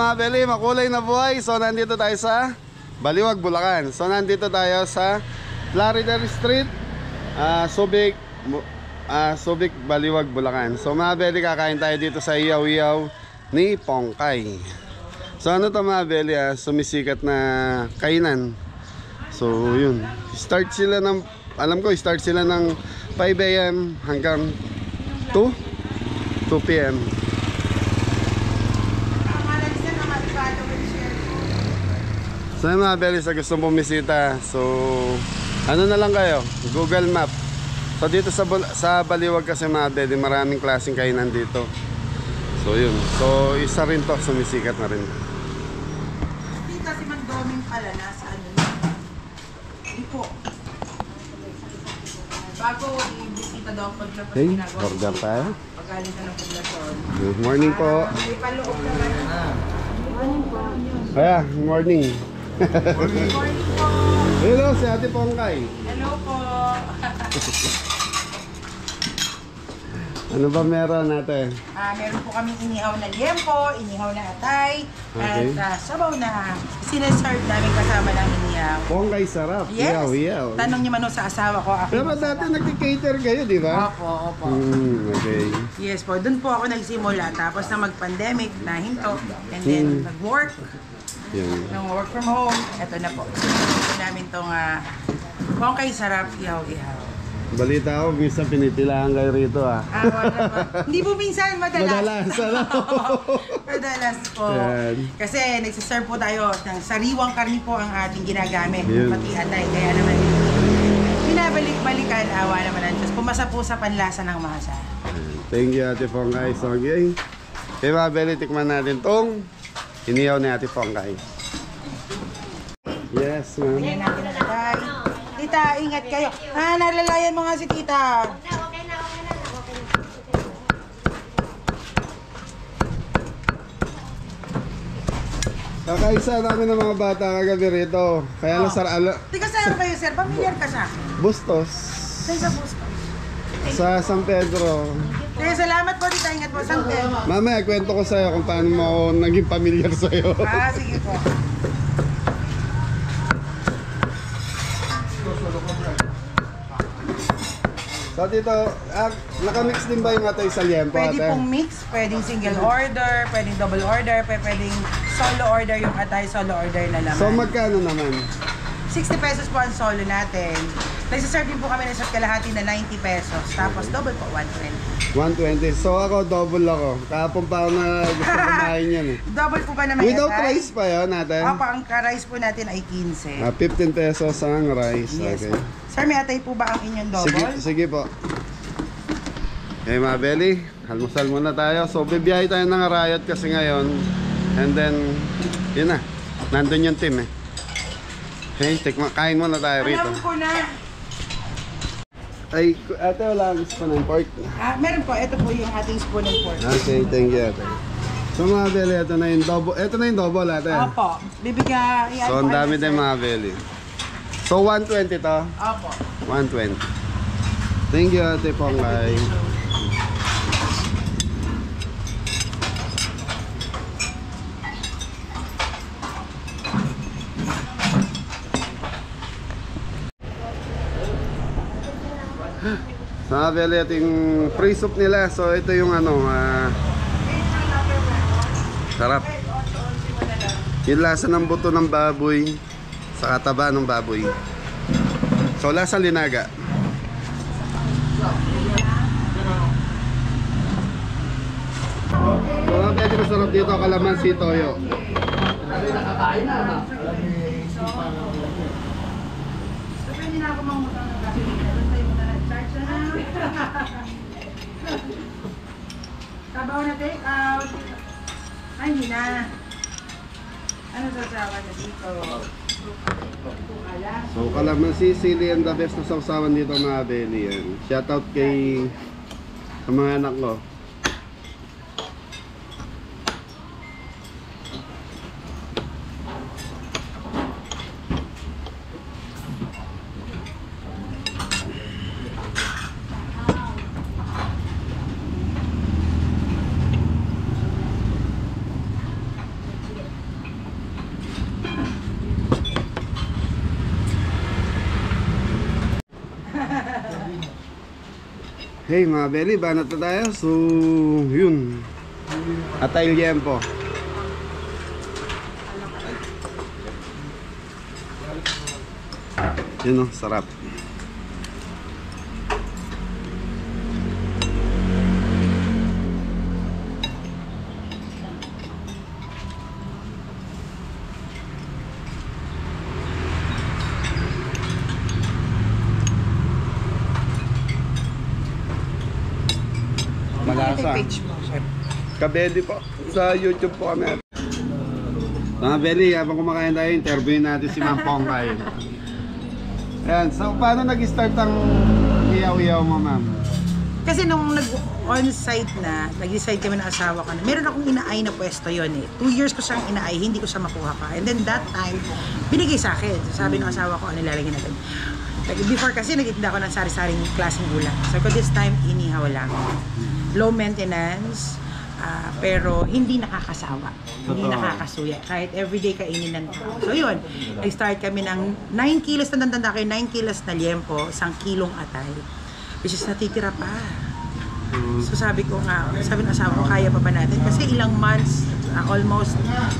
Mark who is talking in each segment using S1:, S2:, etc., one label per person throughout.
S1: mga beli, makulay na buhay. So nandito tayo sa Baliwag, Bulacan. So nandito tayo sa Florida Street, Subic, Baliwag, Bulacan. So mga beli, kakain tayo dito sa iyaw-iyaw ni Pongkay. So ano to mga beli, sumisikat na kainan. So yun, start sila ng, alam ko start sila ng 5 AM hanggang 2 PM. So yung mga beli, sa gustong bumisita, so ano na lang kayo, Google Map. So dito sa Baliwag kasi mga beli, maraming klaseng kainan dito. So yun, so isa rin to, sumisikat na rin.
S2: Dito si Mandoming pala, nasa ano yun po. Bago i-bisita daw paglapas ginagawa.
S1: Order tayo.
S2: Pagaling ka ng poblasyon.
S1: Good morning po.
S2: May paloob naman. Good morning po.
S1: Kaya, good morning.
S2: Good morning po.
S1: Hello, si Ate Pongkay.
S2: Hello po.
S1: Ano ba meron natin?
S2: Meron po kaming inihaw na liempo, inihaw na atay,
S1: Okay.
S2: at sabaw na sineserve namin kasama ng inihaw.
S1: Pongkay sarap.
S2: Yes.
S1: Iyaw.
S2: Tanong niyo man sa asawa ko. Ako
S1: Pero
S2: yung
S1: dati
S2: masarap.
S1: nagki-cater kayo, di ba?
S2: Opo.
S1: Okay.
S2: Yes po, doon po ako nagsimula. Tapos na mag-pandemic, nahinto. And then nag-work.
S1: Yan.
S2: Nung work from home, eto na po. Ito namin itong Pongkay Sarap Ihaw-Ihaw.
S1: Balita ko, minsan pinitilaan kayo rito
S2: Wala ba? Hindi po minsan, madalas. Madalas po.
S1: Yan.
S2: Kasi nagsiserve po tayo ng sariwang karni po ang ating ginagamit.
S1: Yun.
S2: Pati atay. Kaya naman, binabalik-balikan, awa naman ang Diyos. Pumasa po sa panlasa ng masa.
S1: Thank you, Ate Pongkay. So, okay. Kaya mga beli, tikman natin tong inihaw ni Ate Pongkay. Yes, ma'am.
S2: Tingnan natin ang atay. Tita, ingat kayo. Nalalayan mo nga si tita.
S3: Okay na.
S1: Kakaisa namin ng mga bata kagabi rito. Kaya lang
S2: Tika, saan kayo, sir? Familiar ka sa akin?
S1: Bustos.
S2: Saan sa Busco?
S1: Sa San Pedro.
S2: Kaya salamat po, tita. Ingat po. San Pedro.
S1: Mamaya, kwento ko sa'yo kung paano mo ako naging pamilyar sa'yo.
S2: Sige po.
S1: So dito, nakamix din ba yung atay sa liempo,
S2: Pwede
S1: ate?
S2: pong mix, pwedeng single order, pwedeng double order, pwedeng solo order yung atay, solo order na laman.
S1: So magkano naman?
S2: 60 pesos po ang solo natin. Nagsiserve din po kami ng isa't kalahati na 90 pesos. Tapos double po, 120.
S1: 120. So ako, double ako. Kahapon pa ako na gusto kumain yan eh.
S2: Double po ba naman
S1: Without
S2: atay?
S1: rice pa yun natin?
S2: Opo, ang ka-rice po natin ay 15.
S1: 15 pesos ang rice.
S2: Yes
S1: Okay.
S2: po. Sir, may atay po ba ang inyong double?
S1: Sige po. Okay mga belly, almusal muna tayo. So bibiyahe tayo ng Arayat kasi ngayon. And then, yun na. Nandun yung team eh. Okay, kain muna tayo rito.
S2: Alam ko na.
S1: Ay, ate wala ang spoon and fork.
S2: Meron po, ito po yung ating spoon and fork.
S1: Okay, thank you ate. So mga belly, ito na yung double. Ito na yung double ate.
S2: Opo, bibigyan.
S1: So ang dami din mga belly. So 120 to?
S2: Opo.
S1: 120. Thank you ate Pongkay. So mga belly, ito yung free soup nila. So ito yung ano, sarap. Yung lasa ng buto ng baboy sa kataba ng baboy. So lasa linaga. So mga belly, masarap dito kalamansi toyo.
S2: Pwede na ako mangutang ng gabi. Bantay mo na charge na. Sabaw na take out. Ay, hindi na. Ano sasawa na dito?
S1: So kalamansi, sili and the best na sausawan dito mga belly yan. Shoutout kay sa mga anak ko. Hey mga belly, banat na tayo. So, yun. Atay liempo. Yun o, sarap. Malasa.
S2: Page mo, chef.
S1: Kabeli po. Sa YouTube po kami. Mga belly, habang kumakain tayo, interviewin natin si Ma'am Pongkay. Ayan, so paano nag-start ang iyaw-iyaw mo, ma'am?
S2: Kasi nung nag-on-site na, nag-decide kami ng asawa ko na, meron akong inaay na pwesto yon eh. 2 years ko siyang inaay, hindi ko siya makuha pa. And then that time, binigay sa akin. Sabi ng asawa ko, ano ilalagay natin. Like before kasi, nagtitinda ako ng sari-saring klaseng ulam. So ko this time, inihaw lang. Low maintenance, pero hindi nakakasawa. Hindi
S1: Totoo.
S2: nakakasuya. Kahit everyday kainin ng tao. So yun, nag-start kami ng 9 kilos, tanda ko yung 9 kilos na liempo, 1 kilong atay. Which is natitira pa. So sabi ko nga, sabi ng asawa ko, kaya pa ba natin? Kasi ilang months, almost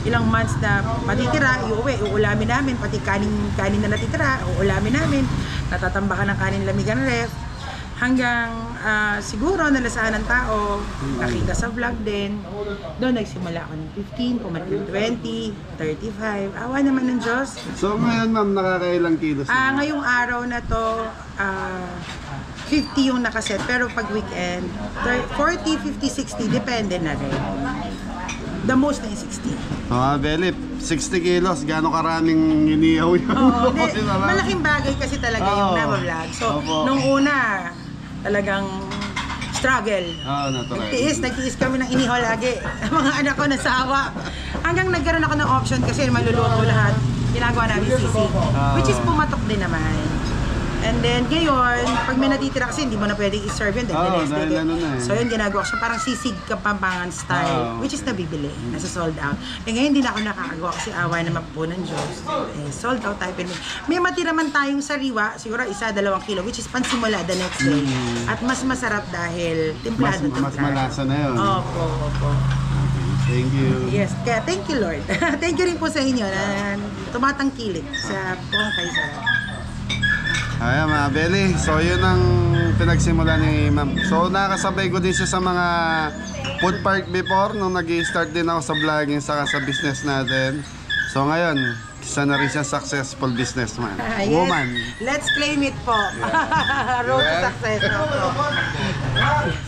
S2: ilang months na matitira, iuwi, uulamin namin, pati kanin na natitira, uulamin namin, natatambakan ng kanin lamigan ref, hanggang siguro nalasahan ng tao, nakita sa vlog din, doon nagsimula ako ng 15, pumalit ng 20, 35, awa naman ng Diyos.
S1: So ngayon, ma'am, nakakailang kilos na?
S2: Ngayong araw na to, 50 yung nakaset, pero pag weekend, 40, 50, 60, depende na rin. The most na yung 60.
S1: Mga belly, 60 kilos, gano'ng karaming iniyaw yun?
S2: Oo,
S1: Kasi naman-
S2: malaking bagay kasi talaga yung
S1: Oo.
S2: naba-vlog. So,
S1: Opo.
S2: nung una, talagang struggle.
S1: Natural.
S2: Nagtiis kami ng inihaw lagi. Mga anak ko nasawa. Hanggang nagkaroon ako ng option kasi maluluto lahat. Ginagawa namin sisig. Which is pumatok din naman. And then ngayon, pag may natitira kasi hindi mo na pwedeng i-serve yun.
S1: Dahil ano na eh.
S2: So yun, ginagawa ko siya parang sisig Kapampangan style. Which is nabibili. Nasa sold out. Eh ngayon hindi na ako nakakagawa kasi awa naman po ng Diyos. Sold out tayo. May matira man tayong sariwa, siguro 1-2 kilo, which is pansimula the next day. At mas masarap dahil timplado.
S1: Mas malasa na yun.
S2: Opo.
S1: Thank you.
S2: Yes, kaya thank you Lord. Thank you rin po sa inyo na tumatangkilik sa Pongkay Sarap.
S1: Ayan mga belly, so yun ang pinagsimula ni ma'am. So nakasabay ko din siya sa mga food park before nung nag-i-start din ako sa vlogging saka sa business natin. So ngayon, isa na rin siya successful businessman.
S2: Yes.
S1: Woman.
S2: Let's claim it po. Road to success.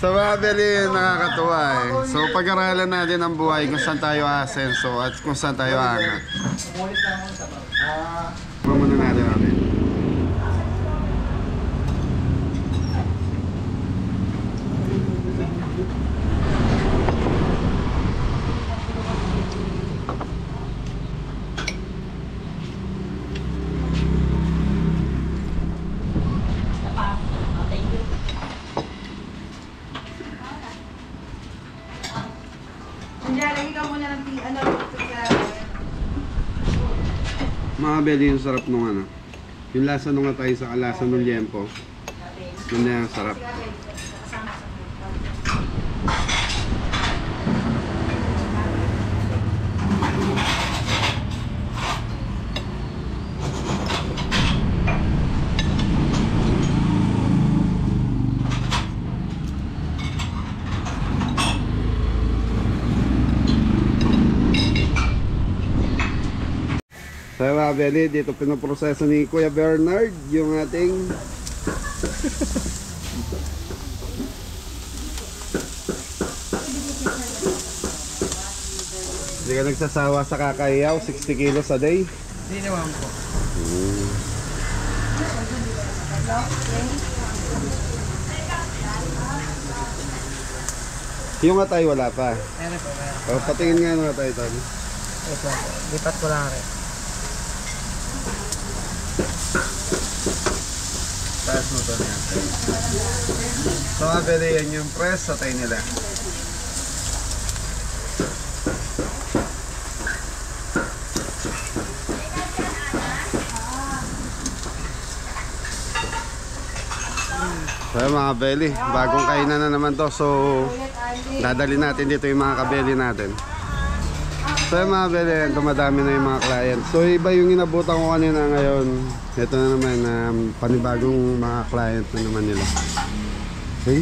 S1: So mga belly, nakakatuwa eh. So pag-aralan natin ang buhay kung saan tayo asenso at kung saan tayo aangat. Muna natin.
S2: Lagi ka muna ng
S1: Mga belly, yung sarap nung ano. Yung lasa nung atay sa kalasa ng liempo. Yun na yung sarap. So mga belly, dito pinoproseso ni Kuya Bernard yung ating hindi ka nagsasawa sa kakayaw, 60 kilos a day.
S2: Hindi naman po.
S1: Yung atay wala pa.
S2: Meron po.
S1: Patingin nga ng atay tayo.
S2: Ito, lipat ko lang rin.
S1: Taas mo to niya. So mga belly, yan yung press atay nila. So So yun, mga belly, bagong kainan na naman to. So dadali natin dito yung mga kabeli natin. So yun, mga belly, dumadami na yung mga client. So iba yung inabutan ko kanina ngayon. Ito na naman, panibagong mga client na naman nila. Okay.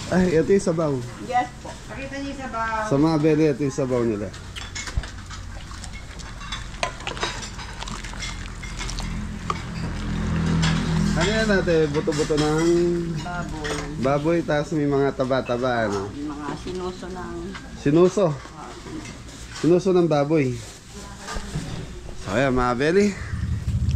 S1: Ay, ito yung sabaw.
S2: Yes po. Pakita niyo sa baw.
S1: Sa mga belly, ito yung sabaw nila. Ano yan natin? Buto-buto ng
S3: Baboy.
S1: baboy, tapos may mga taba-taba, ano?
S3: Mga sinuso ng...
S1: Sinuso. Sinuso ng baboy. So ayan, mga belly.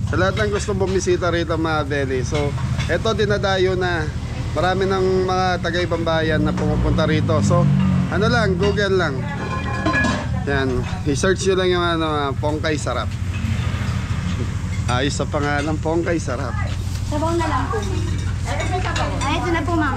S1: Sa lahat ng gusto bumisita rito, mga belly. So, eto dinadayo na. Marami ng mga taga-ibang bayan na pumupunta rito. So, ano lang, Google lang. Yan, i-search nyo lang yung Pongkay Sarap. Ayos sa pangalan, Pongkay Sarap.
S4: Sabaw na lang po. Ay, ito na po, ma'am.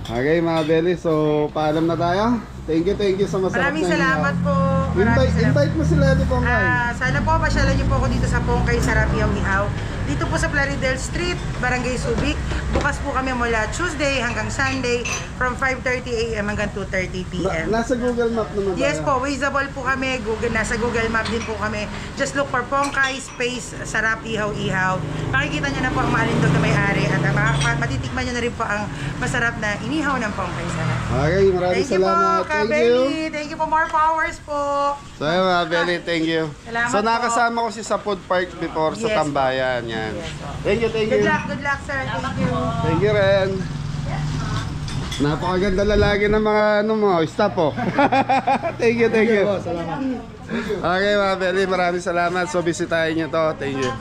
S1: Okay, mga belly. So, paalam na tayo. Thank you sa masarap
S2: Maraming
S1: na
S2: salamat
S1: ihaw.
S2: po. Maraming salamat.
S1: Invite mo sila di Pongkay.
S2: Sana po pasyalan niyo po ako dito sa Pongkay Sarap Ihaw-Ihaw. Dito po sa Plaridel Street, Barangay Subic. Bukas po kami mula Tuesday hanggang Sunday from 5:30 AM hanggang 2:30 PM.
S1: Nasa Google Map naman
S2: Yes
S1: tayo.
S2: po, Wazeable po kami. Nasa Google Map din po kami. Just look for Pongkay space Sarap Ihaw-Ihaw. Makikita niyo na po ang maalindog na may-ari at matitikman niyo na rin po ang masarap na inihaw ng Pongkay Sarap.
S1: Okay, maraming
S2: Thank you po,
S1: salamat. Thank you.
S2: Kabeli. Thank you po, more powers po.
S1: So ayun, mga belly, thank you.
S2: Salamat
S1: So
S2: po.
S1: nakasama ko si sa food park before sa
S2: Yes.
S1: Tambayan. Yan. Thank you, thank
S2: Good
S1: you.
S2: luck, sir. Thank you.
S1: Thank you rin. Napakaganda lalaki ng mga staff po. Thank you, thank you. Okay, mga belly, maraming salamat. So bisitahin nyo to. Thank you.